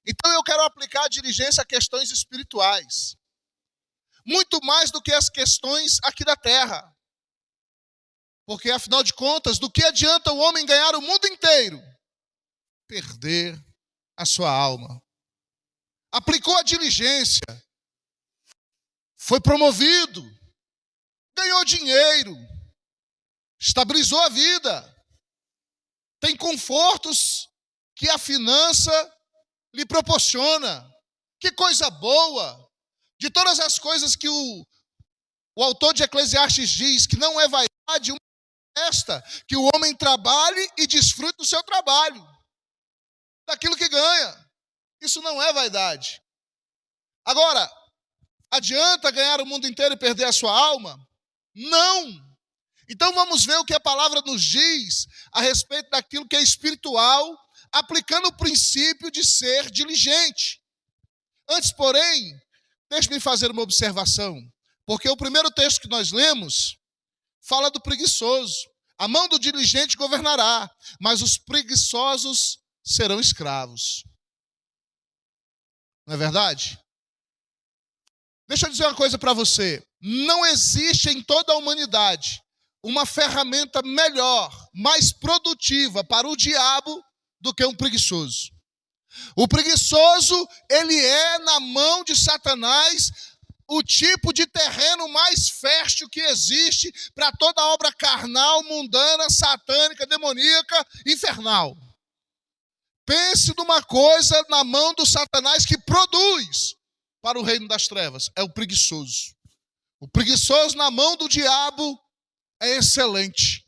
Então eu quero aplicar a diligência a questões espirituais. Muito mais do que as questões aqui da terra. Porque, afinal de contas, do que adianta o homem ganhar o mundo inteiro? Perder a sua alma. Aplicou a diligência. Foi promovido. Ganhou dinheiro. Estabilizou a vida. Tem confortos que a finança lhe proporciona. Que coisa boa! De todas as coisas que o autor de Eclesiastes diz que não é vaidade, uma é esta, que o homem trabalhe e desfrute do seu trabalho, daquilo que ganha. Isso não é vaidade. Agora, adianta ganhar o mundo inteiro e perder a sua alma? Não! Então vamos ver o que a palavra nos diz a respeito daquilo que é espiritual, aplicando o princípio de ser diligente. Antes, porém, deixe-me fazer uma observação, porque o primeiro texto que nós lemos fala do preguiçoso. A mão do diligente governará, mas os preguiçosos serão escravos. Não é verdade? Deixa eu dizer uma coisa para você. Não existe em toda a humanidade uma ferramenta melhor, mais produtiva para o diabo do que um preguiçoso. O preguiçoso, ele é, na mão de Satanás, o tipo de terreno mais fértil que existe para toda obra carnal, mundana, satânica, demoníaca, infernal. Pense numa coisa na mão do Satanás que produz para o reino das trevas. É o preguiçoso. O preguiçoso na mão do diabo é excelente.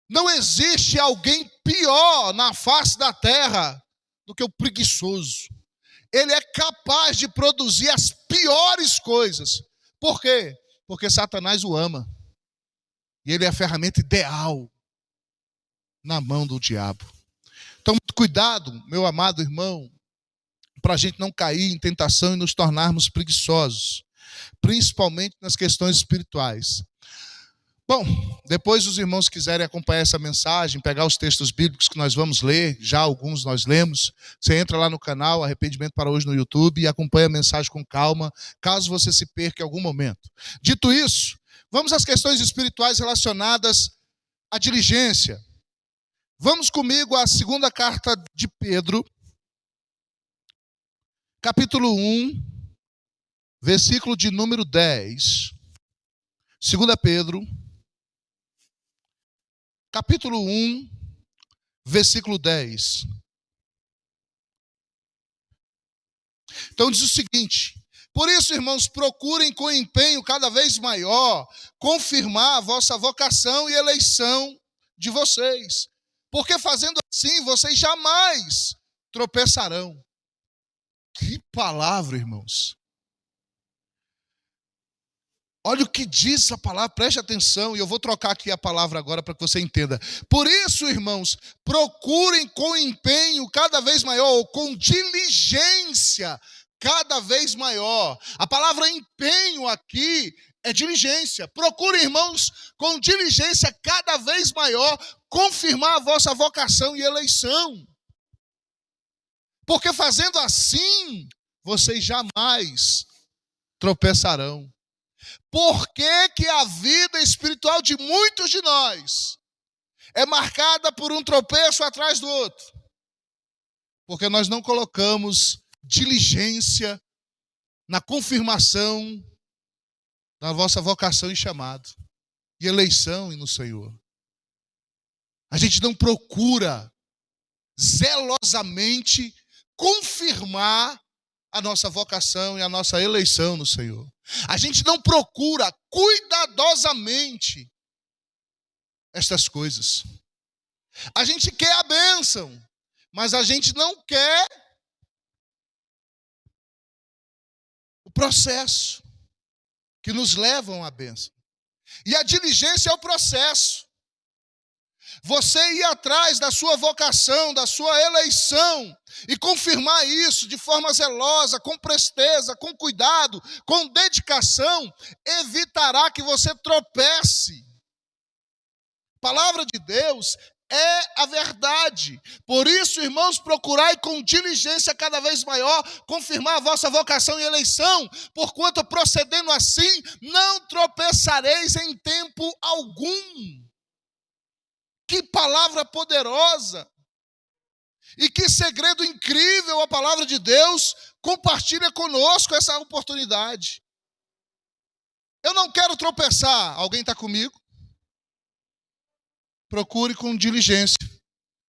Não existe alguém pior na face da terra do que o preguiçoso. Ele é capaz de produzir as piores coisas. Por quê? Porque Satanás o ama. E ele é a ferramenta ideal na mão do diabo. Então, muito cuidado, meu amado irmão, para a gente não cair em tentação e nos tornarmos preguiçosos, principalmente nas questões espirituais. Bom, depois os irmãos quiserem acompanhar essa mensagem, pegar os textos bíblicos que nós vamos ler, já alguns nós lemos, você entra lá no canal Arrependimento para Hoje no YouTube e acompanha a mensagem com calma, caso você se perca em algum momento. Dito isso, vamos às questões espirituais relacionadas à diligência. Vamos comigo à segunda carta de Pedro, capítulo 1, versículo de número 10. 2 Pedro, capítulo 1, versículo 10. Então diz o seguinte: por isso, irmãos, procurem com empenho cada vez maior confirmar a vossa vocação e eleição de vocês, porque fazendo assim vocês jamais tropeçarão. Que palavra, irmãos! Olha o que diz a palavra, preste atenção, e eu vou trocar aqui a palavra agora para que você entenda. Por isso, irmãos, procurem com empenho cada vez maior, ou com diligência cada vez maior. A palavra empenho aqui é diligência. Procurem, irmãos, com diligência cada vez maior, confirmar a vossa vocação e eleição. Porque fazendo assim, vocês jamais tropeçarão. Por que a vida espiritual de muitos de nós é marcada por um tropeço atrás do outro? Porque nós não colocamos diligência na confirmação da vossa vocação e chamado, e eleição no Senhor. A gente não procura zelosamente confirmar a nossa vocação e a nossa eleição no Senhor. A gente não procura cuidadosamente estas coisas. A gente quer a bênção, mas a gente não quer o processo que nos levam à bênção. E a diligência é o processo. Você ir atrás da sua vocação, da sua eleição, e confirmar isso de forma zelosa, com presteza, com cuidado, com dedicação, evitará que você tropece. A palavra de Deus é a verdade. Por isso, irmãos, procurai com diligência cada vez maior confirmar a vossa vocação e eleição, porquanto procedendo assim, não tropeçareis em tempo algum. Que palavra poderosa! E que segredo incrível a palavra de Deus compartilha conosco essa oportunidade. Eu não quero tropeçar. Alguém está comigo? Procure com diligência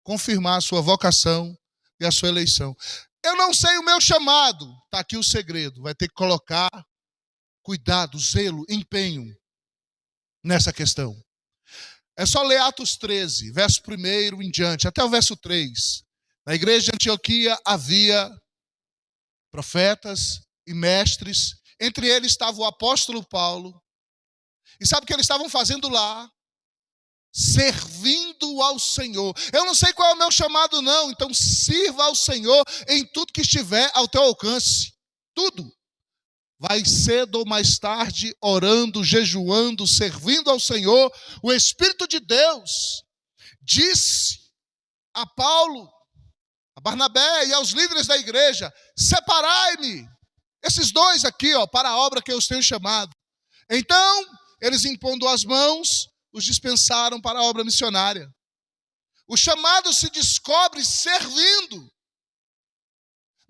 confirmar a sua vocação e a sua eleição. Eu não sei o meu chamado. Está aqui o segredo. Vai ter que colocar cuidado, zelo, empenho nessa questão. É só ler Atos 13, verso 1 em diante, até o verso 3. Na igreja de Antioquia havia profetas e mestres. Entre eles estava o apóstolo Paulo. E sabe o que eles estavam fazendo lá? Servindo ao Senhor. Eu não sei qual é o meu chamado não, então sirva ao Senhor em tudo que estiver ao teu alcance. Tudo. Vai cedo ou mais tarde, orando, jejuando, servindo ao Senhor. O Espírito de Deus disse a Paulo, a Barnabé e aos líderes da igreja: separai-me, esses dois aqui, para a obra que eu os tenho chamado. Então, eles impondo as mãos, os dispensaram para a obra missionária. O chamado se descobre servindo.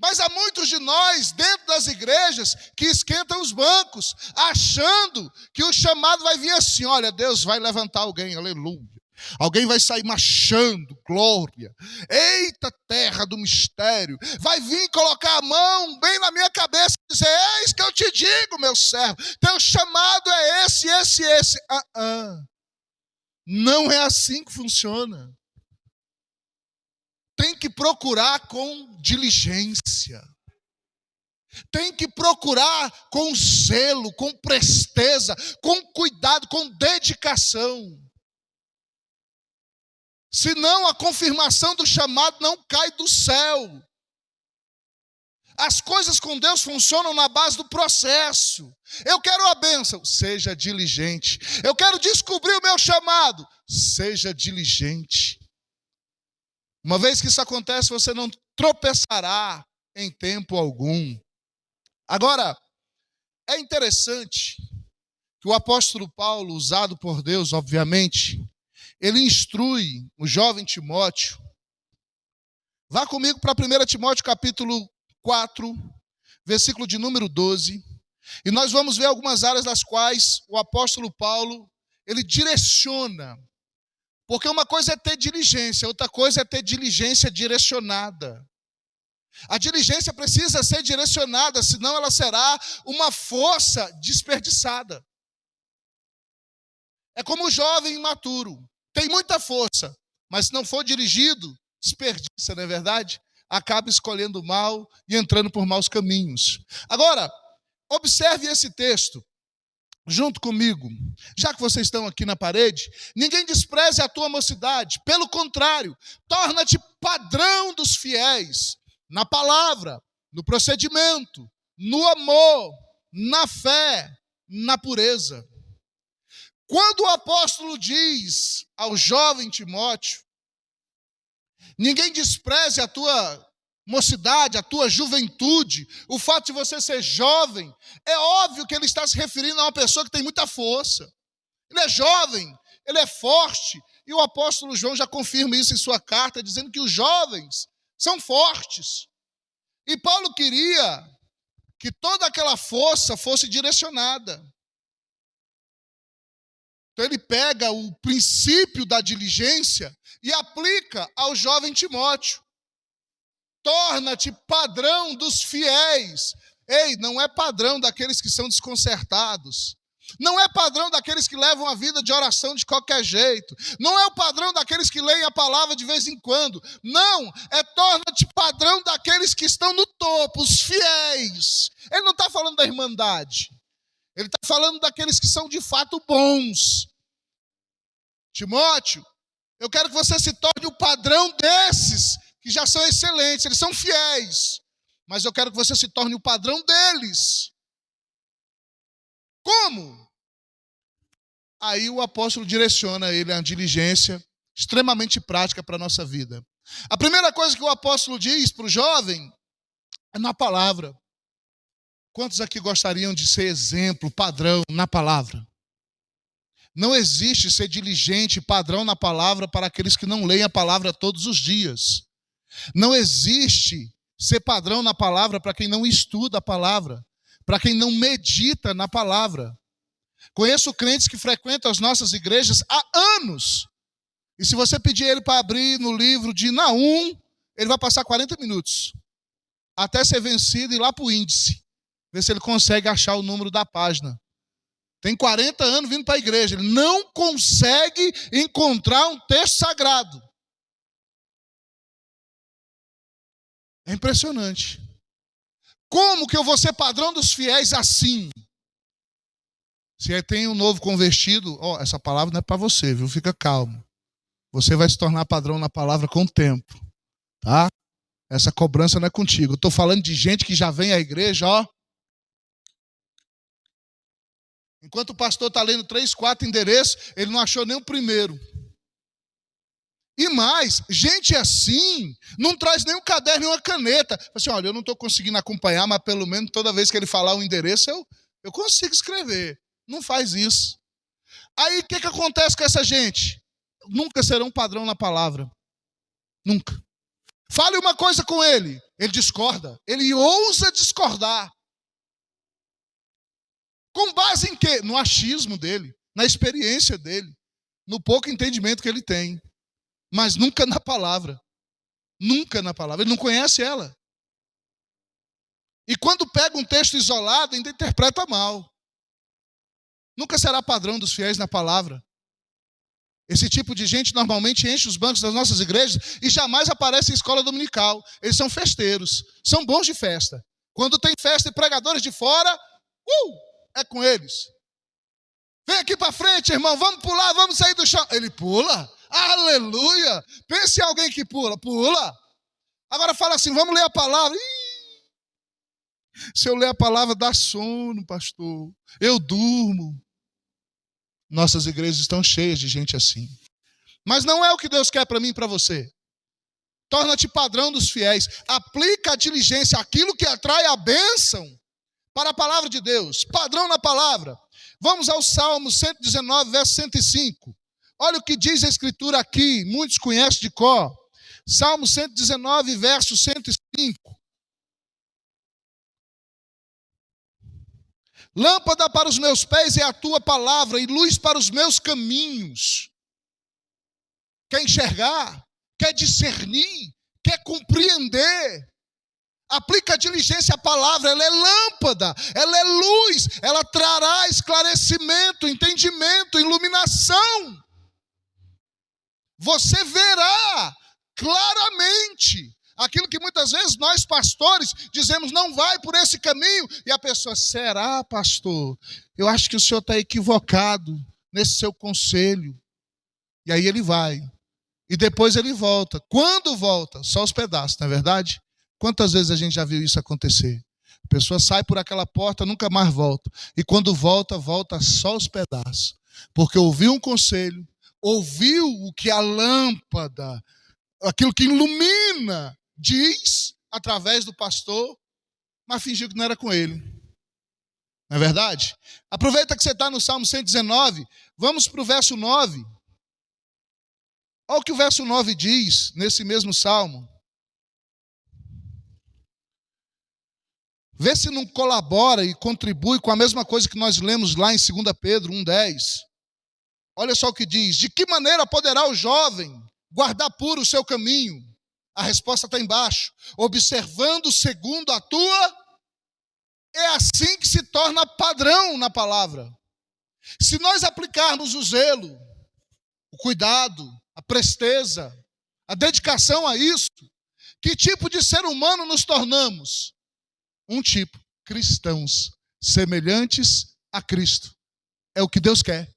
Mas há muitos de nós, dentro das igrejas, que esquentam os bancos, achando que o chamado vai vir assim: olha, Deus vai levantar alguém, aleluia. Alguém vai sair marchando, glória. Eita terra do mistério. Vai vir colocar a mão bem na minha cabeça e dizer: eis que eu te digo, meu servo, teu chamado é esse. Não é assim que funciona. Tem que procurar com diligência. Tem que procurar com zelo, com presteza, com cuidado, com dedicação. Senão a confirmação do chamado não cai do céu. As coisas com Deus funcionam na base do processo. Eu quero a bênção, seja diligente. Eu quero descobrir o meu chamado, seja diligente. Uma vez que isso acontece, você não tropeçará em tempo algum. Agora, é interessante que o apóstolo Paulo, usado por Deus, obviamente, ele instrui o jovem Timóteo. Vá comigo para 1 Timóteo capítulo 4, versículo de número 12. E nós vamos ver algumas áreas das quais o apóstolo Paulo, ele direciona. Porque uma coisa é ter diligência, outra coisa é ter diligência direcionada. A diligência precisa ser direcionada, senão ela será uma força desperdiçada. É como o jovem imaturo. Tem muita força, mas se não for dirigido, desperdiça, não é verdade? Acaba escolhendo mal e entrando por maus caminhos. Agora, observe esse texto junto comigo. Já que vocês estão aqui na parede, ninguém despreze a tua mocidade. Pelo contrário, torna-te padrão dos fiéis, na palavra, no procedimento, no amor, na fé, na pureza. Quando o apóstolo diz ao jovem Timóteo: ninguém despreze a tua mocidade, a tua juventude, o fato de você ser jovem, é óbvio que ele está se referindo a uma pessoa que tem muita força. Ele é jovem, ele é forte, e o apóstolo João já confirma isso em sua carta, dizendo que os jovens são fortes. E Paulo queria que toda aquela força fosse direcionada. Então ele pega o princípio da diligência e aplica ao jovem Timóteo. Torna-te padrão dos fiéis. Ei, não é padrão daqueles que são desconcertados. Não é padrão daqueles que levam a vida de oração de qualquer jeito. Não é o padrão daqueles que leem a palavra de vez em quando. Não, torna-te padrão daqueles que estão no topo, os fiéis. Ele não está falando da irmandade. Ele está falando daqueles que são de fato bons. Timóteo, eu quero que você se torne o padrão desses que já são excelentes, eles são fiéis. Mas eu quero que você se torne o padrão deles. Como? Aí o apóstolo direciona ele à diligência, extremamente prática para a nossa vida. A primeira coisa que o apóstolo diz para o jovem é na palavra. Quantos aqui gostariam de ser exemplo, padrão na palavra? Não existe ser diligente, padrão na palavra para aqueles que não leem a palavra todos os dias. Não existe ser padrão na palavra para quem não estuda a palavra, para quem não medita na palavra. Conheço crentes que frequentam as nossas igrejas há anos. E se você pedir ele para abrir no livro de Naum, ele vai passar 40 minutos. Até ser vencido e ir lá para o índice. Ver se ele consegue achar o número da página. Tem 40 anos vindo para a igreja. Ele não consegue encontrar um texto sagrado. É impressionante. Como que eu vou ser padrão dos fiéis assim? Se tem um novo convertido, essa palavra não é para você, viu? Fica calmo. Você vai se tornar padrão na palavra com o tempo. Tá? Essa cobrança não é contigo. Eu estou falando de gente que já vem à igreja, Enquanto o pastor está lendo 3, 4 endereços, ele não achou nem o primeiro. E mais, gente assim, não traz nem um caderno nem uma caneta. Assim, olha, eu não estou conseguindo acompanhar, mas pelo menos toda vez que ele falar um endereço, eu consigo escrever. Não faz isso. Aí, o que acontece com essa gente? Nunca serão um padrão na palavra. Nunca. Fale uma coisa com ele discorda. Ele ousa discordar. Com base em quê? No achismo dele, na experiência dele, no pouco entendimento que ele tem. Mas nunca na palavra. Nunca na palavra. Ele não conhece ela. E quando pega um texto isolado, ainda interpreta mal. Nunca será padrão dos fiéis na palavra. Esse tipo de gente normalmente enche os bancos das nossas igrejas e jamais aparece em escola dominical. Eles são festeiros, são bons de festa. Quando tem festa e pregadores de fora, é com eles. Vem aqui para frente, irmão, vamos pular, vamos sair do chão. Ele pula, aleluia. Pense em alguém que pula. Agora fala assim, vamos ler a palavra. Se eu ler a palavra, dá sono, pastor. Eu durmo. Nossas igrejas estão cheias de gente assim. Mas não é o que Deus quer para mim e para você. Torna-te padrão dos fiéis. Aplica a diligência, aquilo que atrai a bênção, para a palavra de Deus. Padrão na palavra. Vamos ao Salmo 119, verso 105. Olha o que diz a Escritura aqui. Muitos conhecem de cor. Salmo 119, verso 105. Lâmpada para os meus pés é a tua palavra e luz para os meus caminhos. Quer enxergar? Quer discernir? Quer compreender? Aplica a diligência à palavra, ela é lâmpada, ela é luz, ela trará esclarecimento, entendimento, iluminação. Você verá claramente aquilo que muitas vezes nós pastores dizemos, não vai por esse caminho, e a pessoa, será, pastor? Eu acho que o senhor está equivocado nesse seu conselho. E aí ele vai, e depois ele volta. Quando volta? Só os pedaços, não é verdade? Quantas vezes a gente já viu isso acontecer? A pessoa sai por aquela porta, nunca mais volta. E quando volta, volta só os pedaços. Porque ouviu um conselho, ouviu o que a lâmpada, aquilo que ilumina, diz através do pastor, mas fingiu que não era com ele. Não é verdade? Aproveita que você está no Salmo 119, vamos para o verso 9. Olha o que o verso 9 diz, nesse mesmo Salmo. Vê se não colabora e contribui com a mesma coisa que nós lemos lá em 2 Pedro 1,10. Olha só o que diz. De que maneira poderá o jovem guardar puro o seu caminho? A resposta está embaixo. Observando segundo a tua... É assim que se torna padrão na palavra. Se nós aplicarmos o zelo, o cuidado, a presteza, a dedicação a isso, que tipo de ser humano nos tornamos? Um tipo, cristãos, semelhantes a Cristo. É o que Deus quer,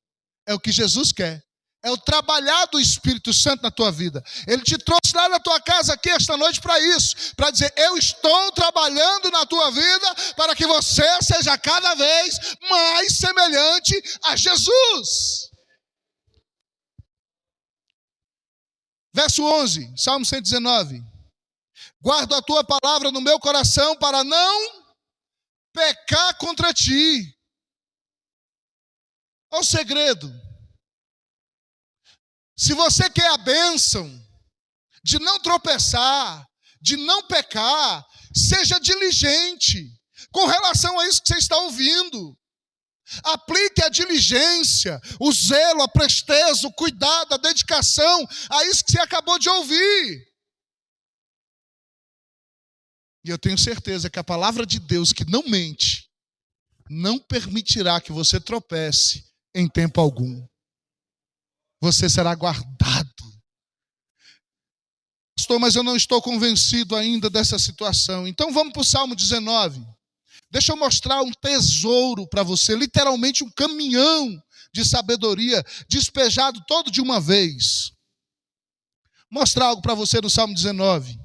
é o que Jesus quer, é o trabalhar do Espírito Santo na tua vida. Ele te trouxe lá na tua casa aqui esta noite para isso, para dizer, eu estou trabalhando na tua vida para que você seja cada vez mais semelhante a Jesus. Verso 11, Salmo 119. Guardo a tua palavra no meu coração para não pecar contra ti. Olha o segredo. Se você quer a bênção de não tropeçar, de não pecar, seja diligente com relação a isso que você está ouvindo. Aplique a diligência, o zelo, a presteza, o cuidado, a dedicação a isso que você acabou de ouvir. E eu tenho certeza que a palavra de Deus, que não mente, não permitirá que você tropece em tempo algum. Você será guardado. Pastor, mas eu não estou convencido ainda dessa situação. Então vamos para o Salmo 19. Deixa eu mostrar um tesouro para você, literalmente um caminhão de sabedoria despejado todo de uma vez. Mostrar algo para você no Salmo 19.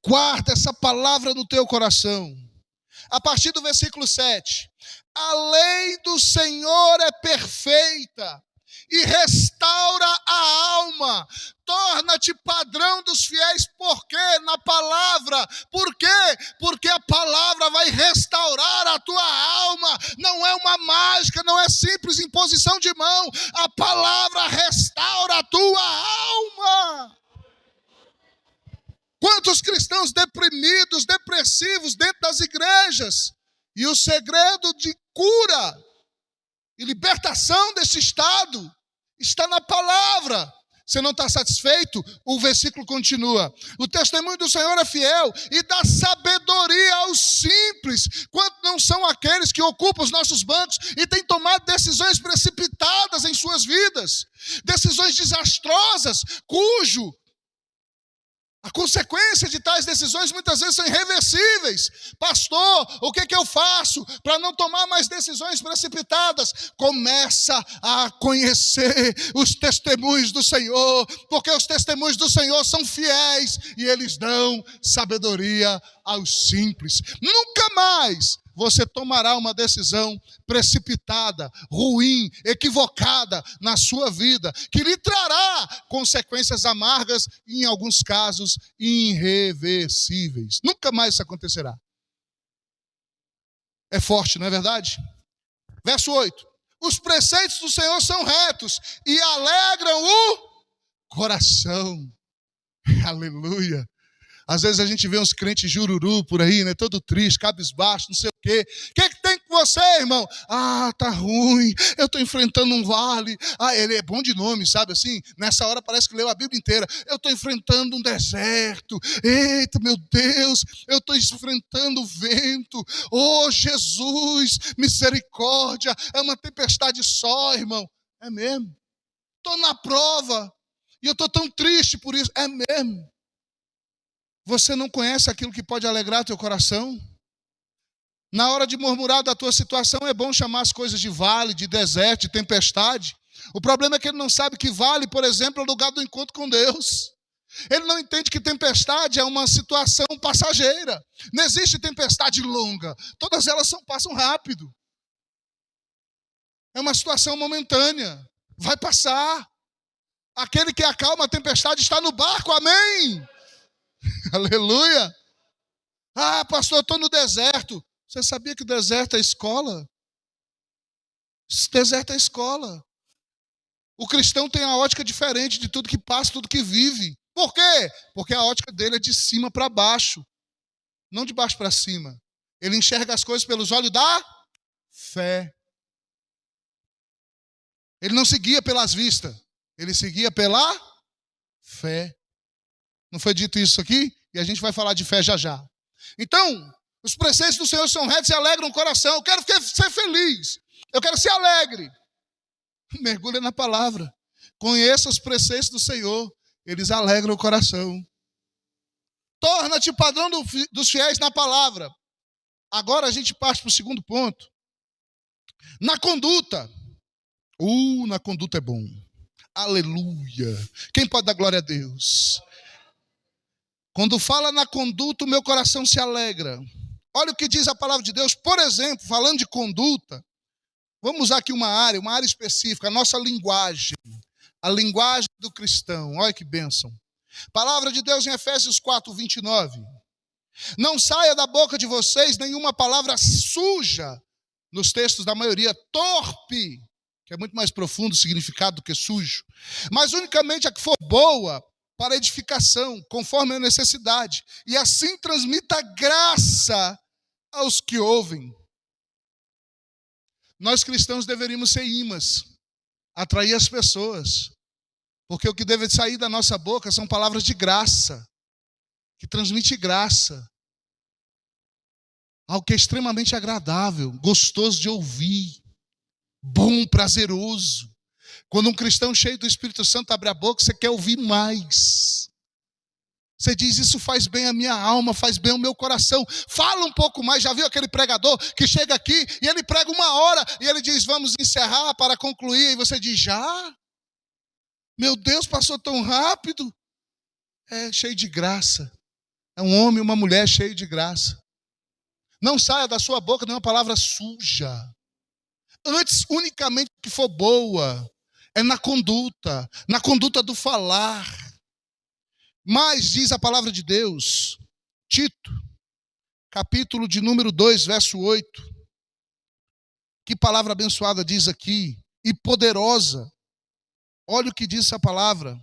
Guarda essa palavra no teu coração. A partir do versículo 7. A lei do Senhor é perfeita e restaura a alma. Torna-te padrão dos fiéis. Por quê? Na palavra. Por quê? Porque a palavra vai restaurar a tua alma. Não é uma mágica, não é simples imposição de mão. A palavra restaura a tua alma. Quantos cristãos deprimidos, depressivos dentro das igrejas? E o segredo de cura e libertação desse estado está na palavra. Você não está satisfeito? O versículo continua. O testemunho do Senhor é fiel e dá sabedoria aos simples. Quanto não são aqueles que ocupam os nossos bancos e têm tomado decisões precipitadas em suas vidas, decisões desastrosas, a consequência de tais decisões muitas vezes são irreversíveis. Pastor, o que eu faço para não tomar mais decisões precipitadas? Começa a conhecer os testemunhos do Senhor, porque os testemunhos do Senhor são fiéis e eles dão sabedoria aos simples. Nunca mais você tomará uma decisão precipitada, ruim, equivocada na sua vida, que lhe trará consequências amargas e, em alguns casos, irreversíveis. Nunca mais isso acontecerá. É forte, não é verdade? Verso 8. Os preceitos do Senhor são retos e alegram o coração. Aleluia. Às vezes a gente vê uns crentes jururu por aí, né? Todo triste, cabisbaixo, não sei o quê. O que tem com você, irmão? Ah, tá ruim, eu estou enfrentando um vale. Ah, ele é bom de nome, sabe assim? Nessa hora parece que leu a Bíblia inteira. Eu estou enfrentando um deserto. Eita, meu Deus, eu estou enfrentando o vento. Oh, Jesus, misericórdia. É uma tempestade só, irmão. É mesmo. Estou na prova e eu estou tão triste por isso. É mesmo. Você não conhece aquilo que pode alegrar teu coração? Na hora de murmurar da tua situação, é bom chamar as coisas de vale, de deserto, de tempestade. O problema é que ele não sabe que vale, por exemplo, é o lugar do encontro com Deus. Ele não entende que tempestade é uma situação passageira. Não existe tempestade longa. Todas elas passam rápido. É uma situação momentânea. Vai passar. Aquele que acalma a tempestade está no barco, amém? Aleluia. Ah, pastor, eu estou no deserto. Você sabia que o deserto é escola? Esse deserto é escola. O cristão tem a ótica diferente de tudo que passa, tudo que vive. Por quê? Porque a ótica dele é de cima para baixo, não de baixo para cima. Ele enxerga as coisas pelos olhos da fé. Ele não seguia pelas vistas, ele seguia pela fé. Não foi dito isso aqui? E a gente vai falar de fé já já. Então, os preceitos do Senhor são retos e alegram o coração. Eu quero ser feliz. Eu quero ser alegre. Mergulha na palavra. Conheça os preceitos do Senhor. Eles alegram o coração. Torna-te padrão dos fiéis na palavra. Agora a gente parte para o segundo ponto. Na conduta. Na conduta é bom. Aleluia. Quem pode dar glória a Deus? Quando fala na conduta, o meu coração se alegra. Olha o que diz a palavra de Deus. Por exemplo, falando de conduta, vamos usar aqui uma área específica, a nossa linguagem. A linguagem do cristão. Olha que bênção. Palavra de Deus em Efésios 4, 29. Não saia da boca de vocês nenhuma palavra suja, nos textos da maioria, torpe, que é muito mais profundo o significado do que sujo, mas unicamente a que for boa para edificação, conforme a necessidade, e assim transmita graça aos que ouvem. Nós cristãos deveríamos ser imãs, atrair as pessoas, porque o que deve sair da nossa boca são palavras de graça, que transmite graça, algo que é extremamente agradável, gostoso de ouvir, bom, prazeroso. Quando um cristão cheio do Espírito Santo abre a boca, você quer ouvir mais. Você diz, isso faz bem a minha alma, faz bem ao meu coração. Fala um pouco mais. Já viu aquele pregador que chega aqui e ele prega 1 hora e ele diz, vamos encerrar para concluir. E você diz, já? Meu Deus, passou tão rápido. É cheio de graça. É um homem e uma mulher cheio de graça. Não saia da sua boca nenhuma palavra suja. Antes, unicamente que for boa. É na conduta do falar. Mas, diz a palavra de Deus, Tito, capítulo de número 2, verso 8. Que palavra abençoada diz aqui, e poderosa. Olha o que diz essa palavra.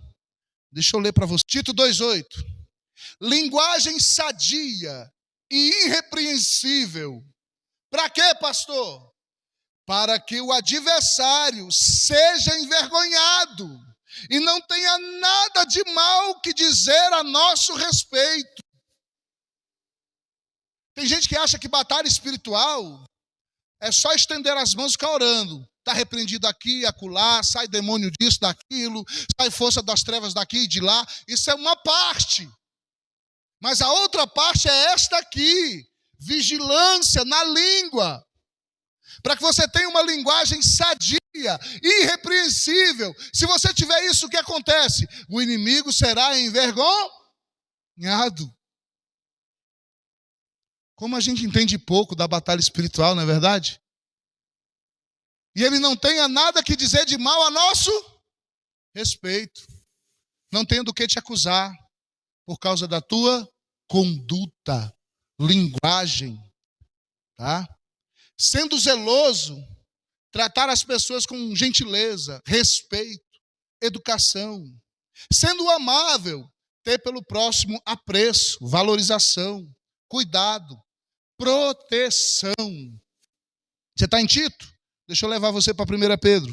Deixa eu ler para você. Tito 2,8. Linguagem sadia e irrepreensível. Para quê, pastor? Para que o adversário seja envergonhado e não tenha nada de mal que dizer a nosso respeito. Tem gente que acha que batalha espiritual é só estender as mãos e ficar orando. Está repreendido aqui, acolá, sai demônio disso, daquilo, sai força das trevas daqui e de lá. Isso é uma parte. Mas a outra parte é esta aqui, vigilância na língua. Para que você tenha uma linguagem sadia, irrepreensível. Se você tiver isso, o que acontece? O inimigo será envergonhado. Como a gente entende pouco da batalha espiritual, não é verdade? E ele não tenha nada que dizer de mal a nosso respeito. Não tenha do que te acusar por causa da tua conduta, linguagem, tá? Sendo zeloso, tratar as pessoas com gentileza, respeito, educação. Sendo amável, ter pelo próximo apreço, valorização, cuidado, proteção. Você está em Tito? Deixa eu levar você para 1 Pedro,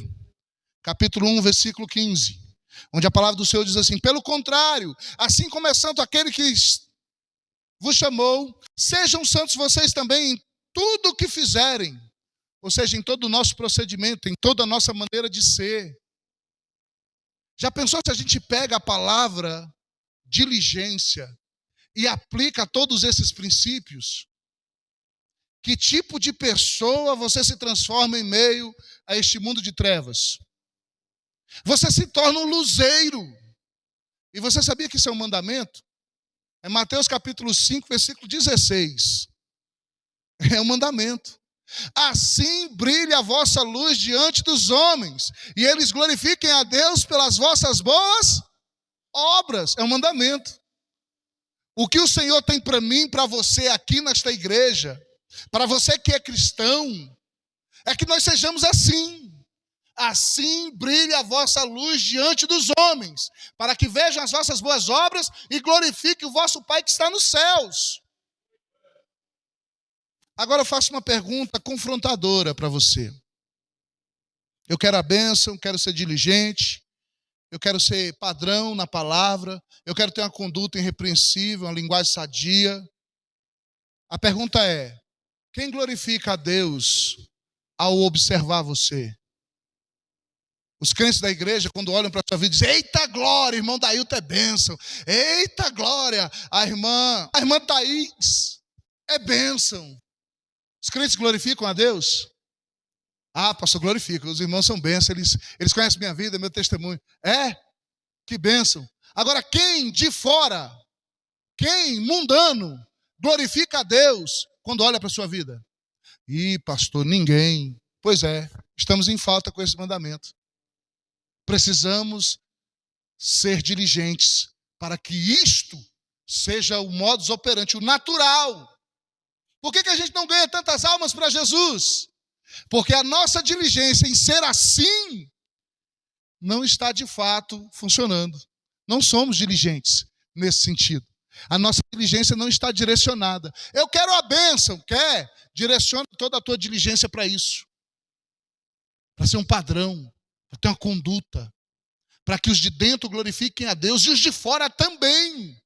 capítulo 1, versículo 15, onde a palavra do Senhor diz assim, pelo contrário, assim como é santo aquele que vos chamou, sejam santos vocês também em tudo o que fizerem, ou seja, em todo o nosso procedimento, em toda a nossa maneira de ser. Já pensou se a gente pega a palavra diligência e aplica todos esses princípios? Que tipo de pessoa você se transforma em meio a este mundo de trevas? Você se torna um luzeiro. E você sabia que isso é um mandamento? É Mateus capítulo 5, versículo 16. É um mandamento. Assim brilhe a vossa luz diante dos homens, e eles glorifiquem a Deus pelas vossas boas obras. É um mandamento. O que o Senhor tem para mim, para você aqui nesta igreja, para você que é cristão, é que nós sejamos assim. Assim brilhe a vossa luz diante dos homens, para que vejam as vossas boas obras e glorifiquem o vosso Pai que está nos céus. Agora eu faço uma pergunta confrontadora para você. Eu quero a bênção, quero ser diligente, eu quero ser padrão na palavra, eu quero ter uma conduta irrepreensível, uma linguagem sadia. A pergunta é, quem glorifica a Deus ao observar você? Os crentes da igreja, quando olham para a sua vida, dizem, eita glória, irmão Dailton é bênção. Eita glória, a irmã Thaís é bênção. Os crentes glorificam a Deus? Ah, pastor, glorificam. Os irmãos são bênçãos, eles conhecem minha vida, meu testemunho. É? Que bênção. Agora, quem de fora, quem mundano, glorifica a Deus quando olha para a sua vida? Ih, pastor, ninguém. Pois é, estamos em falta com esse mandamento. precisamos ser diligentes para que isto seja o modus operandi, o natural. Por que a gente não ganha tantas almas para Jesus? Porque a nossa diligência em ser assim não está de fato funcionando. Não somos diligentes nesse sentido. A nossa diligência não está direcionada. Eu quero a bênção, quer? Direcione toda a tua diligência para isso. Para ser um padrão, para ter uma conduta, para que os de dentro glorifiquem a Deus e os de fora também,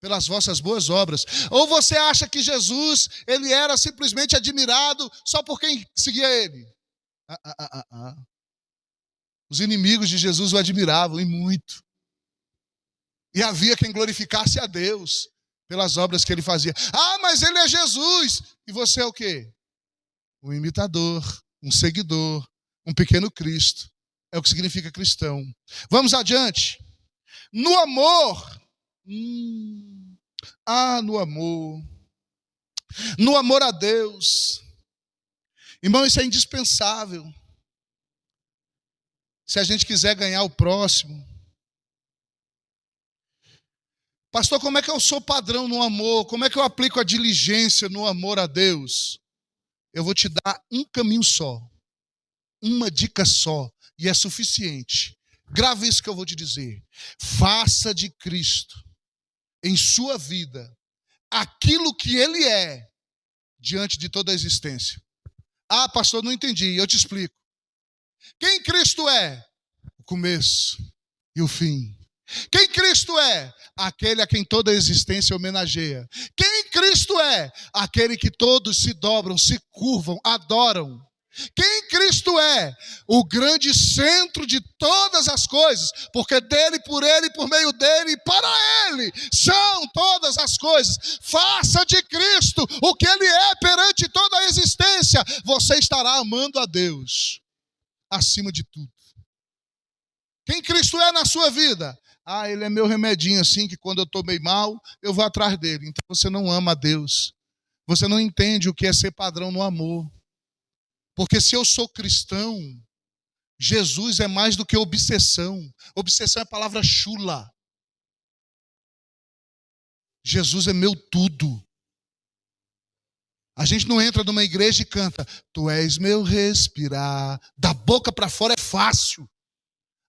pelas vossas boas obras. Ou você acha que Jesus, ele era simplesmente admirado só por quem seguia ele? Os inimigos de Jesus o admiravam, e muito. E havia quem glorificasse a Deus pelas obras que ele fazia. Mas ele é Jesus. E você é o quê? Um imitador, um seguidor, um pequeno Cristo. É o que significa cristão. Vamos adiante. No amor. No amor. No amor a Deus. Irmão, isso é indispensável. Se a gente quiser ganhar o próximo. Pastor, como é que eu sou padrão no amor? Como é que eu aplico a diligência no amor a Deus? Eu vou te dar um caminho só. Uma dica só. E é suficiente. Grave isso que eu vou te dizer. Faça de Cristo, em sua vida, aquilo que Ele é, diante de toda a existência. Pastor, não entendi. Eu te explico. Quem Cristo é? O começo e o fim. Quem Cristo é? Aquele a quem toda a existência homenageia. Quem Cristo é? Aquele que todos se dobram, se curvam, adoram. Quem Cristo é? O grande centro de todas as coisas, porque dele, por meio dele e para ele são todas as coisas. Faça de Cristo o que ele é perante toda a existência. Você estará amando a Deus acima de tudo. Quem Cristo é na sua vida? Ele é meu remedinho assim, que quando eu estou meio mal, eu vou atrás dele. Então você não ama a Deus. Você não entende o que é ser padrão no amor. Porque se eu sou cristão, Jesus é mais do que obsessão. Obsessão é a palavra chula. Jesus é meu tudo. A gente não entra numa igreja e canta, tu és meu respirar. Da boca para fora é fácil.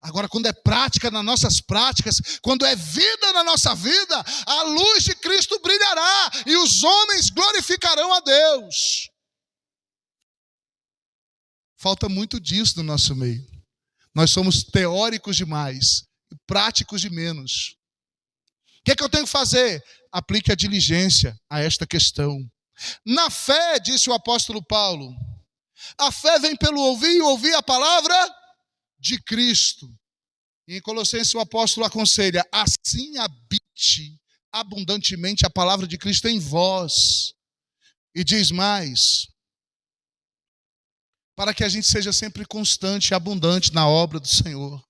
Agora, quando é prática nas nossas práticas, quando é vida na nossa vida, a luz de Cristo brilhará e os homens glorificarão a Deus. Falta muito disso no nosso meio. Nós somos teóricos demais e práticos de menos. O que é que eu tenho que fazer? Aplique a diligência a esta questão. Na fé, disse o apóstolo Paulo, a fé vem pelo ouvir e ouvir a palavra de Cristo. E em Colossenses o apóstolo aconselha, assim habite abundantemente a palavra de Cristo em vós. E diz mais, para que a gente seja sempre constante e abundante na obra do Senhor.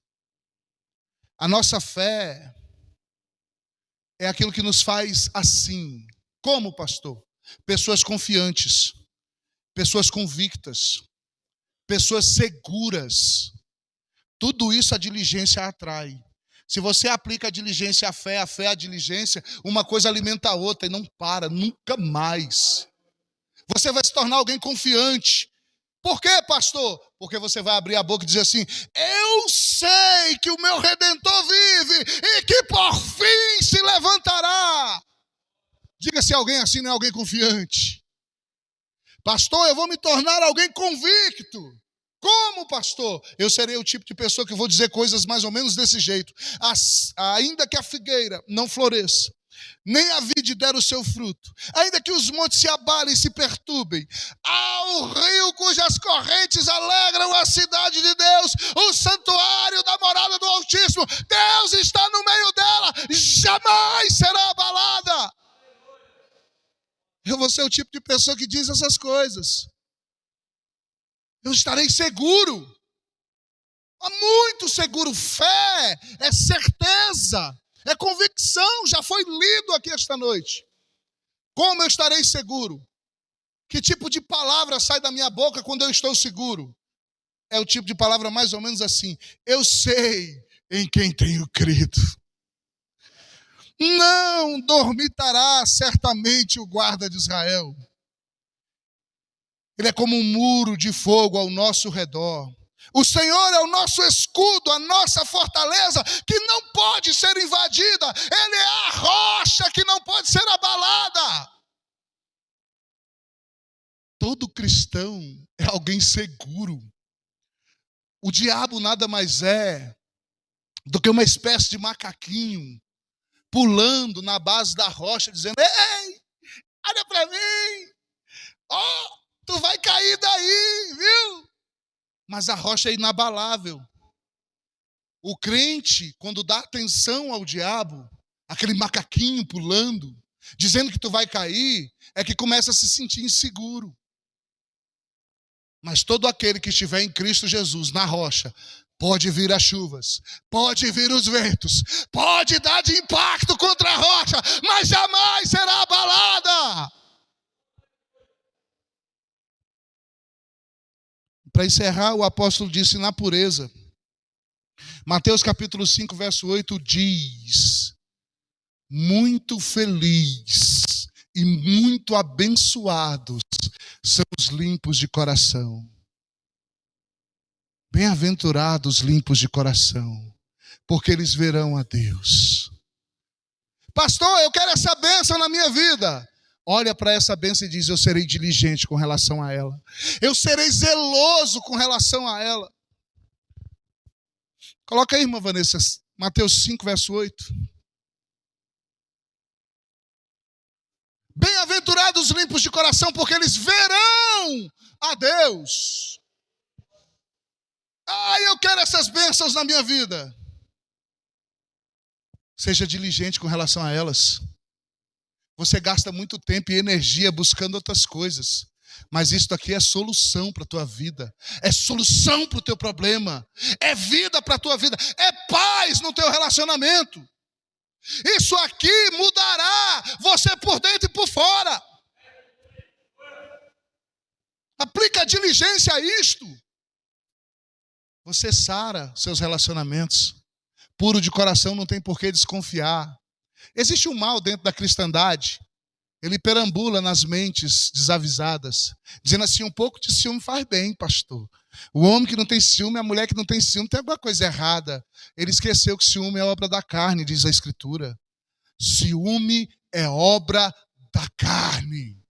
A nossa fé é aquilo que nos faz assim. Como, pastor? Pessoas confiantes, pessoas convictas, pessoas seguras. Tudo isso a diligência atrai. Se você aplica a diligência à fé à diligência, uma coisa alimenta a outra e não para, nunca mais. Você vai se tornar alguém confiante. Por quê, pastor? Porque você vai abrir a boca e dizer assim, eu sei que o meu Redentor vive e que por fim se levantará. Diga se alguém assim não é alguém confiante. Pastor, eu vou me tornar alguém convicto. Como, pastor? Eu serei o tipo de pessoa que vou dizer coisas mais ou menos desse jeito. Ainda que a figueira não floresça, nem a vide der o seu fruto, ainda que os montes se abalem e se perturbem, ao rio cujas correntes alegram a cidade de Deus, o santuário da morada do Altíssimo, Deus está no meio dela, jamais será abalada. Eu vou ser o tipo de pessoa que diz essas coisas. Eu estarei seguro. Muito seguro. Fé é certeza, é convicção. Já foi lido aqui esta noite. Como eu estarei seguro? Que tipo de palavra sai da minha boca quando eu estou seguro? é o tipo de palavra mais ou menos assim: eu sei em quem tenho crido. Não dormitará certamente o guarda de Israel. Ele é como um muro de fogo ao nosso redor. O Senhor é o nosso escudo, a nossa fortaleza, que não pode ser invadida. Ele é a rocha que não pode ser abalada. Todo cristão é alguém seguro. O diabo nada mais é do que uma espécie de macaquinho pulando na base da rocha, dizendo: ei, olha para mim, tu vai cair daí, viu? Mas a rocha é inabalável. O crente, quando dá atenção ao diabo, aquele macaquinho pulando, dizendo que tu vai cair, é que começa a se sentir inseguro. Mas todo aquele que estiver em Cristo Jesus, na rocha, pode vir as chuvas, pode vir os ventos, pode dar de impacto contra a rocha, mas jamais será abalada. Para encerrar, o apóstolo disse na pureza. Mateus capítulo 5, verso 8 diz: muito feliz e muito abençoados são os limpos de coração. Bem-aventurados limpos de coração, porque eles verão a Deus. Pastor, eu quero essa bênção na minha vida. Olha para essa bênção e diz: eu serei diligente com relação a ela. Eu serei zeloso com relação a ela. Coloca aí, irmã Vanessa, Mateus 5, verso 8. Bem-aventurados limpos de coração, porque eles verão a Deus. Eu quero essas bênçãos na minha vida. Seja diligente com relação a elas. Você gasta muito tempo e energia buscando outras coisas. Mas isso aqui é solução para a tua vida. É solução para o teu problema. É vida para a tua vida. É paz no teu relacionamento. Isso aqui mudará você por dentro e por fora. Aplica diligência a isto. Você sara seus relacionamentos. Puro de coração não tem por que desconfiar. Existe um mal dentro da cristandade. Ele perambula nas mentes desavisadas, dizendo assim: um pouco de ciúme faz bem, pastor. O homem que não tem ciúme, a mulher que não tem ciúme, tem alguma coisa errada. Ele esqueceu que ciúme é obra da carne, diz a Escritura. Ciúme é obra da carne.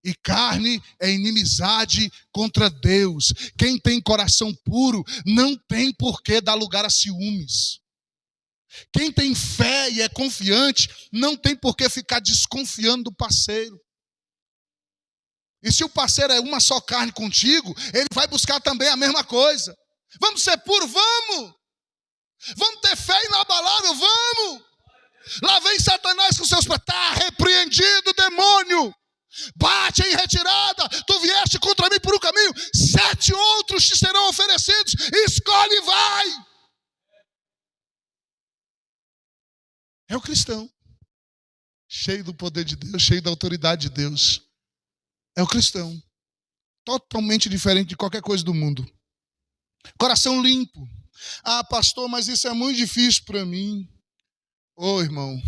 E carne é inimizade contra Deus. Quem tem coração puro não tem por que dar lugar a ciúmes. Quem tem fé e é confiante não tem por que ficar desconfiando do parceiro. E se o parceiro é uma só carne contigo, ele vai buscar também a mesma coisa. Vamos ser puros? Vamos! Vamos ter fé inabalável? Vamos! Lá vem Satanás com seus pés. Está repreendido, demônio! Bate em retirada. Tu vieste contra mim por um caminho, 7 outros te serão oferecidos. Escolhe e vai! É o cristão, cheio do poder de Deus, cheio da autoridade de Deus. É o cristão, totalmente diferente de qualquer coisa do mundo. Coração limpo. Pastor, mas isso é muito difícil para mim. Irmão,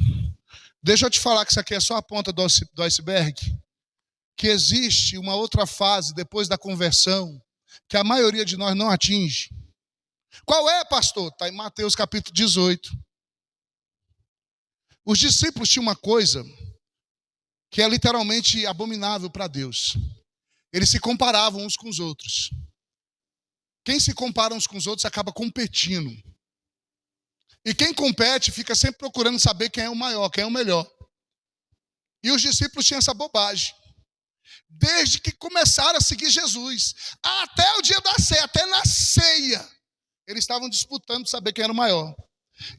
deixa eu te falar que isso aqui é só a ponta do iceberg. Que existe uma outra fase depois da conversão que a maioria de nós não atinge. Qual é, pastor? Está em Mateus capítulo 18. Os discípulos tinham uma coisa que é literalmente abominável para Deus. Eles se comparavam uns com os outros. Quem se compara uns com os outros acaba competindo. E quem compete fica sempre procurando saber quem é o maior, quem é o melhor. E os discípulos tinham essa bobagem. Desde que começaram a seguir Jesus, até o dia da ceia, até na ceia, eles estavam disputando saber quem era o maior.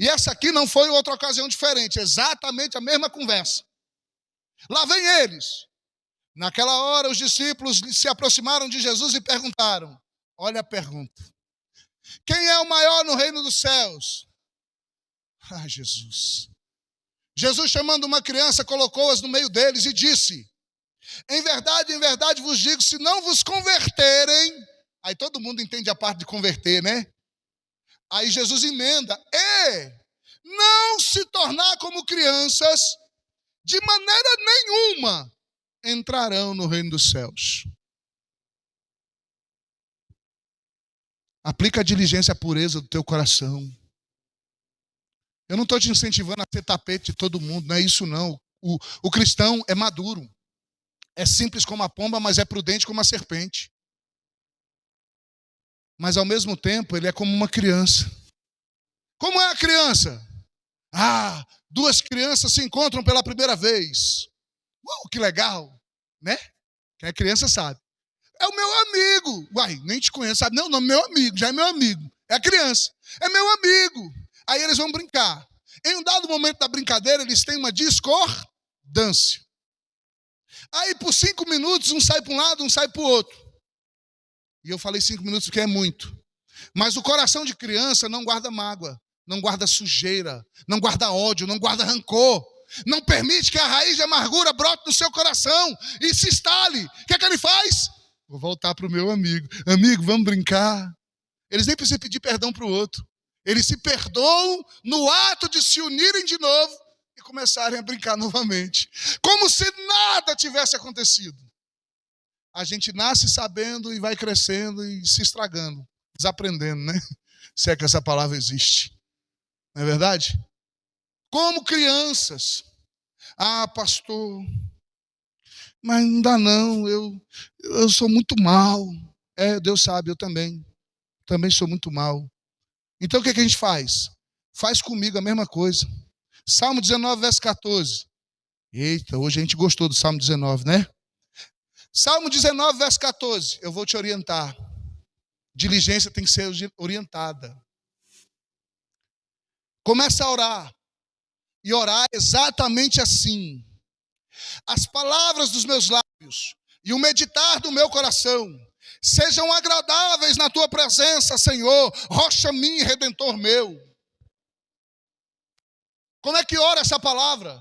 E essa aqui não foi outra ocasião diferente, exatamente a mesma conversa. Lá vem eles. Naquela hora os discípulos se aproximaram de Jesus e perguntaram, olha a pergunta: quem é o maior no reino dos céus? Jesus. Jesus, chamando uma criança, colocou-as no meio deles e disse: em verdade vos digo, se não vos converterem, Aí todo mundo entende a parte de converter, né? Aí Jesus emenda: e não se tornar como crianças, de maneira nenhuma entrarão no reino dos céus. Aplica a diligência, a pureza do teu coração. Eu não estou te incentivando a ser tapete de todo mundo, não é isso não. O cristão é maduro. É simples como a pomba, mas é prudente como a serpente. Mas ao mesmo tempo ele é como uma criança. Como é a criança? Duas crianças se encontram pela primeira vez. Que legal, né? Quem é criança sabe. É o meu amigo. Uai, nem te conheço, sabe? Não, meu amigo, já é meu amigo. É a criança. É meu amigo. Aí eles vão brincar. Em um dado momento da brincadeira, eles têm uma discordância. Aí por 5 minutos, um sai para um lado, um sai para o outro. E eu falei 5 minutos porque é muito. Mas o coração de criança não guarda mágoa, não guarda sujeira, não guarda ódio, não guarda rancor. Não permite que a raiz de amargura brote no seu coração e se instale. O que é que ele faz? Vou voltar para o meu amigo. Amigo, vamos brincar. Eles nem precisam pedir perdão para o outro. Eles se perdoam no ato de se unirem de novo e começarem a brincar novamente. Como se nada tivesse acontecido. A gente nasce sabendo e vai crescendo e se estragando. Desaprendendo, né? Se é que essa palavra existe. Não é verdade? Como crianças. Pastor, mas não dá não, eu sou muito mal. Deus sabe, eu também sou muito mal. Então o que a gente faz? Faz comigo a mesma coisa. Salmo 19, verso 14. Eita, hoje a gente gostou do Salmo 19, né? Salmo 19, verso 14. Eu vou te orientar. Diligência tem que ser orientada. Começa a orar. E orar exatamente assim. As palavras dos meus lábios e o meditar do meu coração sejam agradáveis na tua presença, Senhor, rocha minha e redentor meu. Como é que ora essa palavra?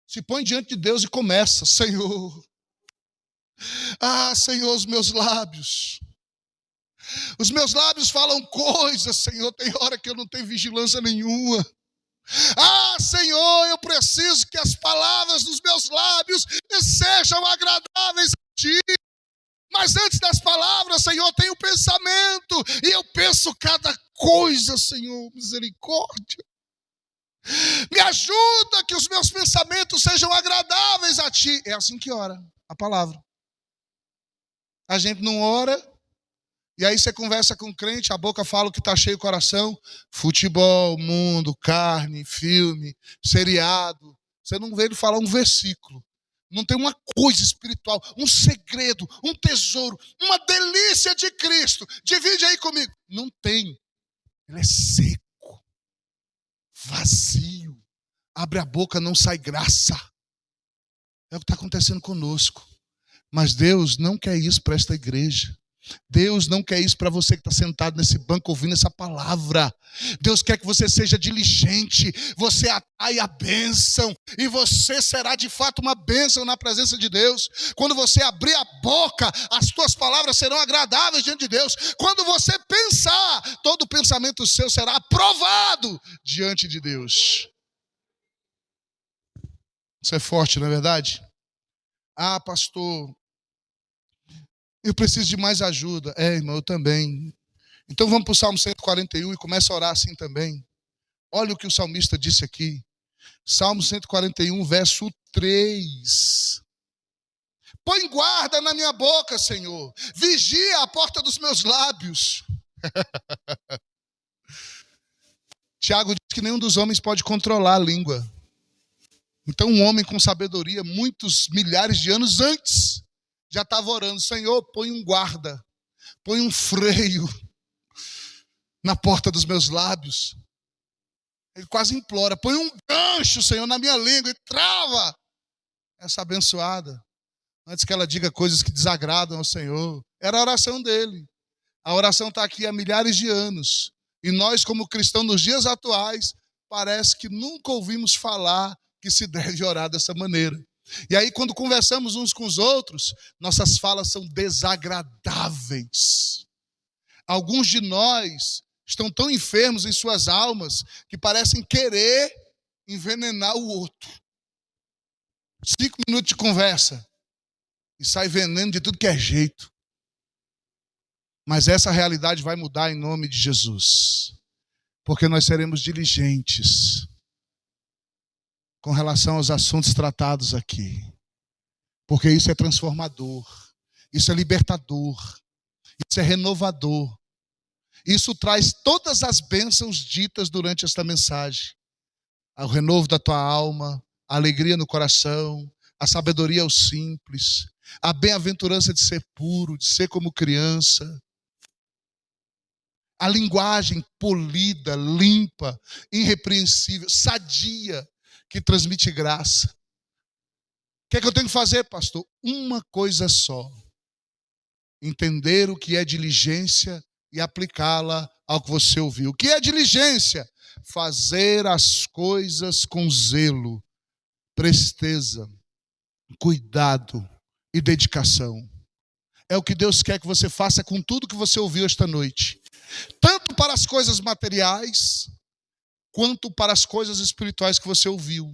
Se põe diante de Deus e começa: Senhor. Senhor, os meus lábios falam coisas, Senhor, tem hora que eu não tenho vigilância nenhuma. Senhor, eu preciso que as palavras dos meus lábios sejam agradáveis a Ti. Mas antes das palavras, Senhor, tem o pensamento. E eu penso cada coisa, Senhor, misericórdia. Me ajuda que os meus pensamentos sejam agradáveis a Ti. É assim que ora a palavra. A gente não ora. E aí você conversa com o crente, a boca fala o que está cheio o coração. Futebol, mundo, carne, filme, seriado. Você não vê ele falar um versículo. Não tem uma coisa espiritual, um segredo, um tesouro, uma delícia de Cristo. Divide aí comigo. Não tem. Ele é seco, vazio. Abre a boca, não sai graça. É o que está acontecendo conosco. Mas Deus não quer isso para esta igreja. Deus não quer isso para você que está sentado nesse banco ouvindo essa palavra. Deus quer que você seja diligente, você atrai a bênção, e você será de fato uma bênção na presença de Deus. Quando você abrir a boca, as tuas palavras serão agradáveis diante de Deus. Quando você pensar, todo pensamento seu será aprovado diante de Deus. Isso é forte, não é verdade? Pastor, eu preciso de mais ajuda. Irmão, eu também. Então vamos para o Salmo 141 e começa a orar assim também. Olha o que o salmista disse aqui. Salmo 141, verso 3. Põe guarda na minha boca, Senhor. Vigia a porta dos meus lábios. Tiago diz que nenhum dos homens pode controlar a língua. Então um homem com sabedoria, muitos milhares de anos antes, já estava orando: Senhor, põe um guarda, põe um freio na porta dos meus lábios. Ele quase implora: põe um gancho, Senhor, na minha língua e trava essa abençoada, antes que ela diga coisas que desagradam ao Senhor. Era a oração dele. A oração está aqui há milhares de anos. E nós, como cristãos nos dias atuais, parece que nunca ouvimos falar que se deve orar dessa maneira. E aí, quando conversamos uns com os outros, nossas falas são desagradáveis. Alguns de nós estão tão enfermos em suas almas que parecem querer envenenar o outro. 5 minutos de conversa e sai veneno de tudo que é jeito. Mas essa realidade vai mudar em nome de Jesus. Porque nós seremos diligentes com relação aos assuntos tratados aqui. Porque isso é transformador, isso é libertador, isso é renovador. Isso traz todas as bênçãos ditas durante esta mensagem. O renovo da tua alma, a alegria no coração, a sabedoria ao simples, a bem-aventurança de ser puro, de ser como criança, a linguagem polida, limpa, irrepreensível, sadia, que transmite graça. O que é que eu tenho que fazer, pastor? Uma coisa só: entender o que é diligência e aplicá-la ao que você ouviu. O que é diligência? Fazer as coisas com zelo, presteza, cuidado e dedicação. É o que Deus quer que você faça com tudo que você ouviu esta noite. Tanto para as coisas materiais, quanto para as coisas espirituais que você ouviu.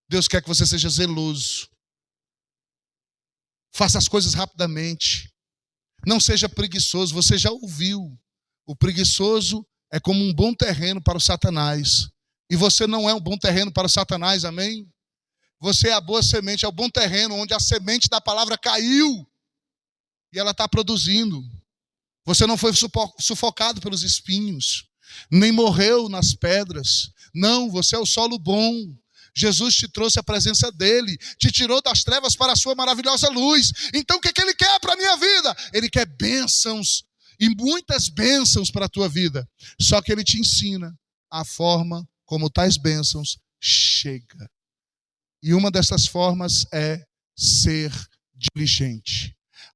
Deus quer que você seja zeloso. Faça as coisas rapidamente. Não seja preguiçoso, você já ouviu. O preguiçoso é como um bom terreno para o Satanás. E você não é um bom terreno para o Satanás, amém? Você é a boa semente, é o bom terreno onde a semente da palavra caiu. E ela está produzindo. Você não foi sufocado pelos espinhos, nem morreu nas pedras. Não, você é o solo bom. Jesus te trouxe a presença dele, te tirou das trevas para a sua maravilhosa luz. Então o que ele quer para a minha vida? Ele quer bênçãos, e muitas bênçãos para a tua vida. Só que ele te ensina a forma como tais bênçãos chegam. E uma dessas formas é ser diligente.